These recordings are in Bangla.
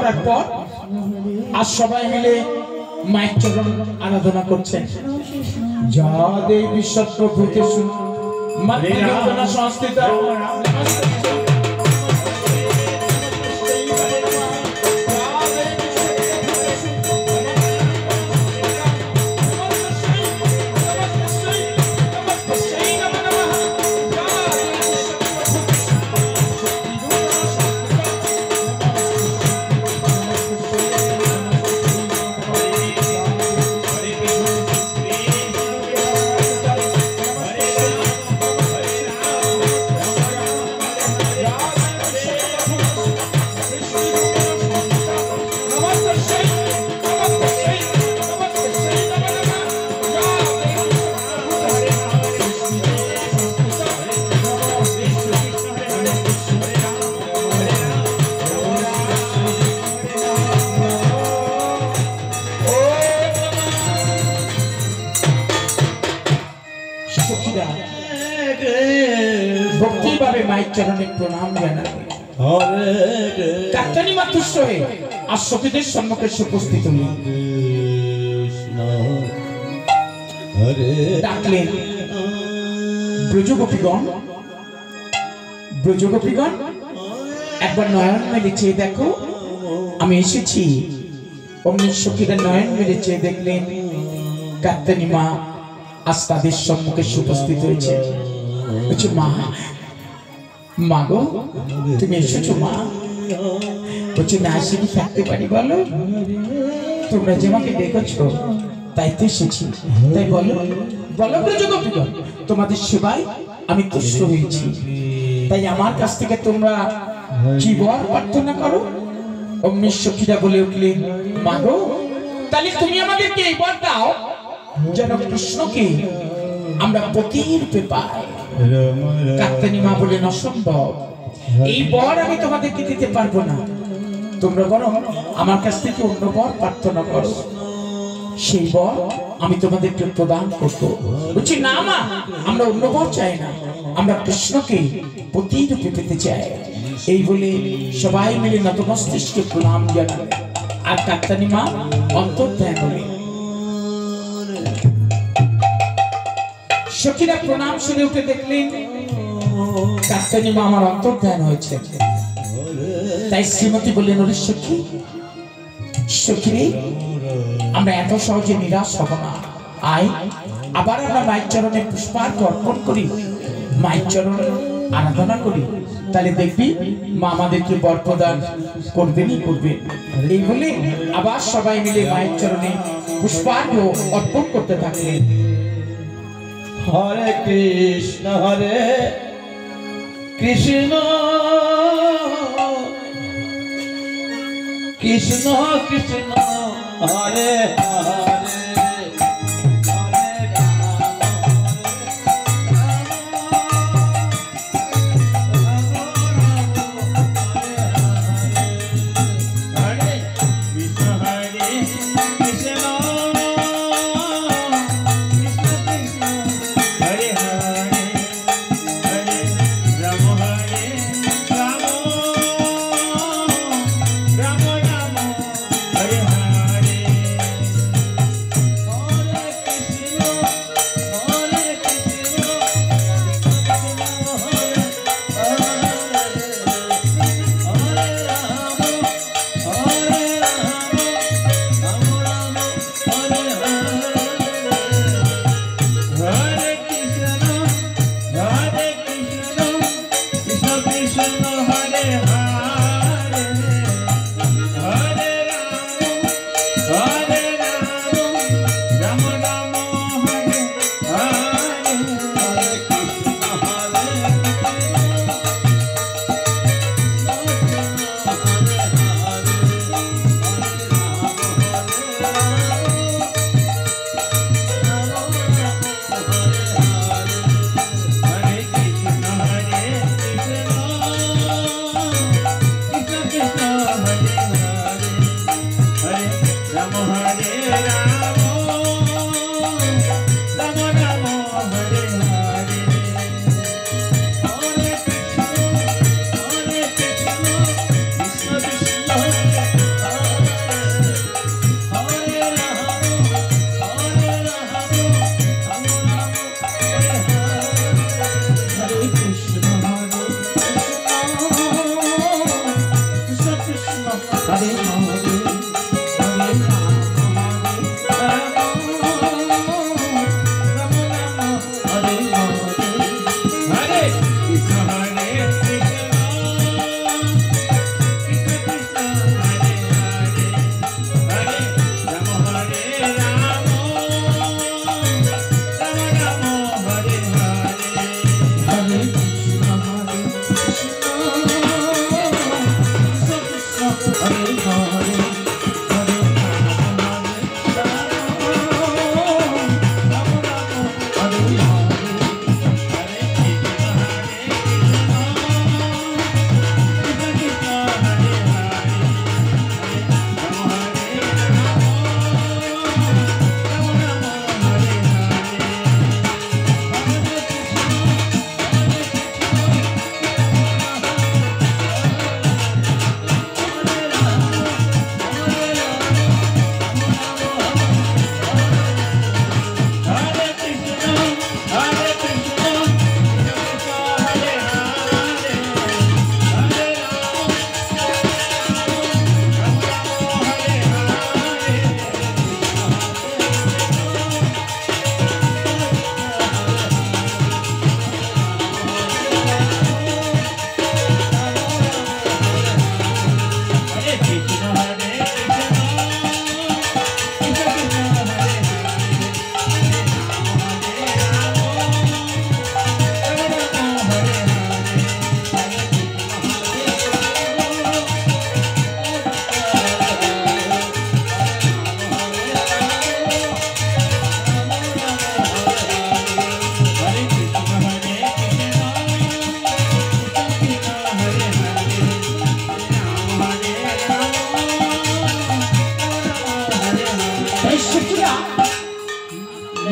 করার পর আর সবাই মিলে মায়ের চরণ আরাধনা করছেন। যা দেবী সত্যভূতে মাতৃ সংস্থিত ভক্তিভাবে মায়ের চরণে প্রণাম জানাবে। কাত্যায়নী মা তুষ্ট হয়ে আর সখীদের সম্মুখে উপস্থিত হলেন। ডাকলেন, ব্রজগোপীগণ ব্রজগোপীগণ একবার নয়ন মেলে চেয়ে দেখো, আমি এসেছি। অমনি সখীরা নয়ন মেলে চেয়ে দেখলেন কাত্যায়নী মা আজ তাদের সম্মুখে উপস্থিত হয়েছে। বলছে, মা মা গো, তুমি এসেছো মা? বলছে, না এসে কি থাকতে পারি বলো? তোমরা যে আমাকে ডেকেছো তাই তো এসেছি। তাই বলো বলো ব্রজগোপীগণ, তোমাদের সেবায় আমি তুষ্ট হয়েছি, তাই আমার কাছ থেকে তোমরা কি বর প্রার্থনা করো? অমনি সখীরা বলে উঠলেন, মা গো, তাহলে তুমি আমাদেরকে এই বর দাও যেন কৃষ্ণকে আমরা পতিরূপে পাই। কাত্যায়নী মা বলেন, অসম্ভব, এই বর আমি তোমাদেরকে দিতে পারবো না। তোমরা বরং আমার কাছ থেকে অন্য বর প্রার্থনা করো, সেই বর আমি তোমাদেরকে প্রদান করবো। বলছি, না মা, আমরা অন্য বর চাই না, আমরা কৃষ্ণকে পতিরূপে পেতে চাই। এই বলে সবাই মিলে নতমস্তকে প্রণাম জানালেন। আর কাত্যায়নী মা অন্তর্ধান হলেন। সখীরা প্রণাম শুনে উঠে দেখলেন কাত্যায়নী মা আমার অন্তর্ধান হয়েছে। তাই শ্রীমতী বললেন, ওরে সখী, সখী রে, আমরা এত সহজে নিরাশ হব না। আয়, আবার আমরা মায়ের চরণে পুষ্পার্ঘ্য অর্পণ করি, মায়ের চরণে আরাধনা করি, তাহলে দেখবি মা আমাদেরকে বর প্রদান করবেনই করবেন। এই বলে আবার সবাই মিলে মায়ের চরণে পুষ্পার্ঘ্য অর্পণ করতে থাকলেন। হরে কৃষ্ণ কৃষ্ণ কৃষ্ণ কৃষ্ণ হরে হরে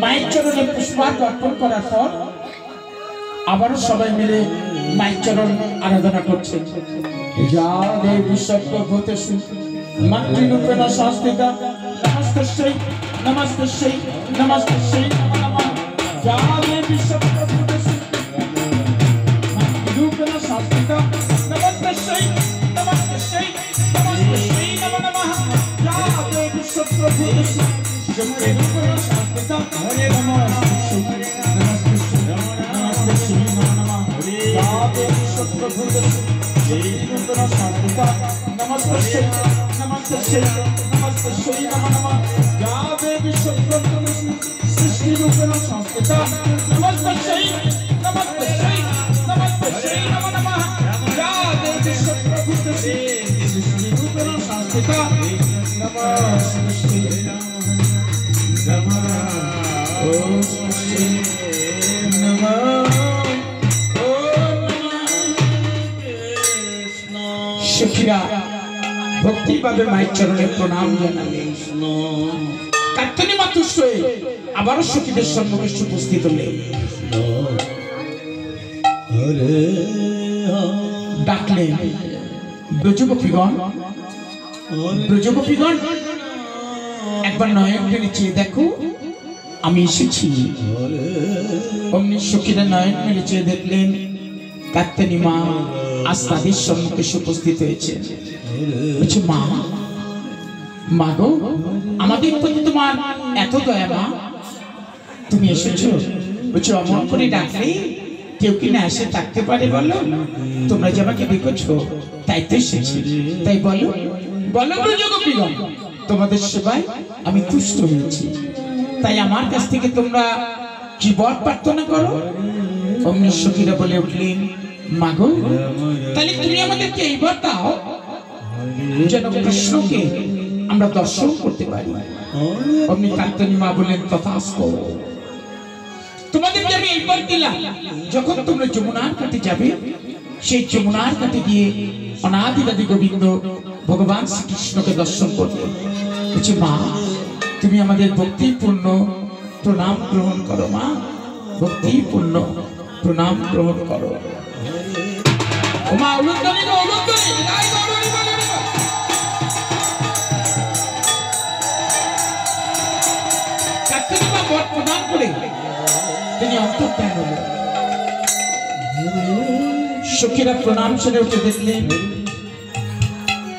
মায়ের চরণে পুষ্পার্ঘ অর্পণ করার পর আবারও সবাই মিলে মায়ের চরণ আরাধনা করছে। যা দেবী সর্বভূতেষু মাতৃরূপেণ সংস্থিতা নমস্তস্যৈ নমস্তস্যৈ নমস্তস্যৈ নমো নমঃ। যা দেবী সর্বভূতেষু মাতৃরূপেণ সংস্থিতা নমস্তস্যৈ নমস্তস্যৈ নমস্তস্যৈ নমো নমঃ। যা দেবী সর্বভূতেষু মাতৃরূপেণ সংস্থিতা নমস্তস্যৈ নমস্তস্যৈ নমস্তস্যৈ নমো নমঃ। যা দেবী সর্বভূতেষু মাতৃরূপেণ সংস্থিতা নমস্তস্যৈ নমস্তস্যৈ নমস্তস্যৈ নমো নমঃ। যা দেবী সর্বভূতেষু সৃষ্টিরূপেণ সংস্থিতা নমস্তস্যৈ নমস্তস্যৈ নমস্তস্যৈ নমো নমঃ। যা দেবী সর্বভূতেষু সৃষ্টিরূপেণ সংস্থিতা নমস্তস্যৈ নমঃ। ওম নমস্তে নমঃ। সখীরা ভক্তিভাবে মায়ের চরণে প্রণাম জানালে কাত্যায়নী মা তুষ্ট হয়ে আবারও সখীদের সম্মুখে উপস্থিত হলেন। ডাকলেন, ব্রজগোপীগণ ব্রজগোপীগণ একবার নয়ন মেলে চেয়ে দেখো আমি এসেছি। অমনি সখীরা নয়ন মেলে চেয়ে দেখলেন কাত্যায়নী মা আজ তাদের সম্মুখে উপস্থিত হয়েছে। বলছে, মা মা গো, আমাদের প্রতি তোমার এত দয়া মা, তুমি এসেছো। বলছে, অমন করে ডাকলে কেউ কি না এসে থাকতে পারে বলো? তোমরা যে আমাকে ডেকেছো তাই তো এসেছি। তাই বলো বলো ব্রজগোপীগণ, তোমাদের সেবায় আমি তুষ্ট হয়েছি, তাই আমার কাছ থেকে তোমরা কি বর প্রার্থনা করো? অমনি সখীরা বলে উঠলেন, মাগো তাহলে তুমি আমাদেরকে এই বর দাও যেন কৃষ্ণকে আমরা দর্শন করতে পারি। অমনি কাত্যায়নী মা বললেন, তথাস্তু। তোমাদেরকে আমি এই বর দিলাম, যখন তোমরা যমুনার কাছে যাবে সেই যমুনার কাছে গিয়ে অনাদিরাদি গোবিন্দ ভগবান শ্রীকৃষ্ণকে দর্শন করবে। বলছে, মা তুমি আমাদের ভক্তিপূর্ণ প্রণাম গ্রহণ করো। মা ভক্তিপূর্ণ প্রণাম গ্রহণ করো। মা উলুধ্বনি গো, উলুধ্বনি জয় গৌরী বলে। কাত্যায়নী মা বর প্রদান করে তিনি অন্তর্ধান হলেন। সখীরা প্রণাম সেরে উঠে দেখলেন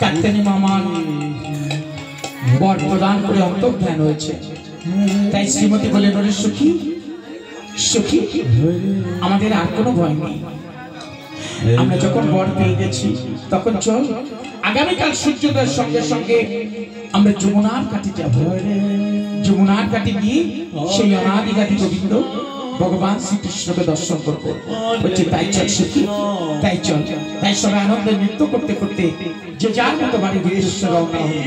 কাত্যায়নী মা বর প্রদান করে অন্তর্ধান হয়েছে। তাই শ্রীমতী বলে, বলে সখী সখী আমাদের আর কোনো ভয় নেই, আমরা যখন বর পেয়ে গেছি তখন চল আগামীকাল সূর্যোদয়ের সঙ্গে সঙ্গে আমরা যমুনার কাছে যাব। যমুনার কাছে গিয়ে সেই অনাদিগাদি গোবিন্দ ভগবান শ্রীকৃষ্ণকে দর্শন করবো। বলছে, তাই চল সখী, তাই চল। তাই সবাই আনন্দে নৃত্য করতে করতে যে যার মতো বাড়ি ফিরে রওনা হলো।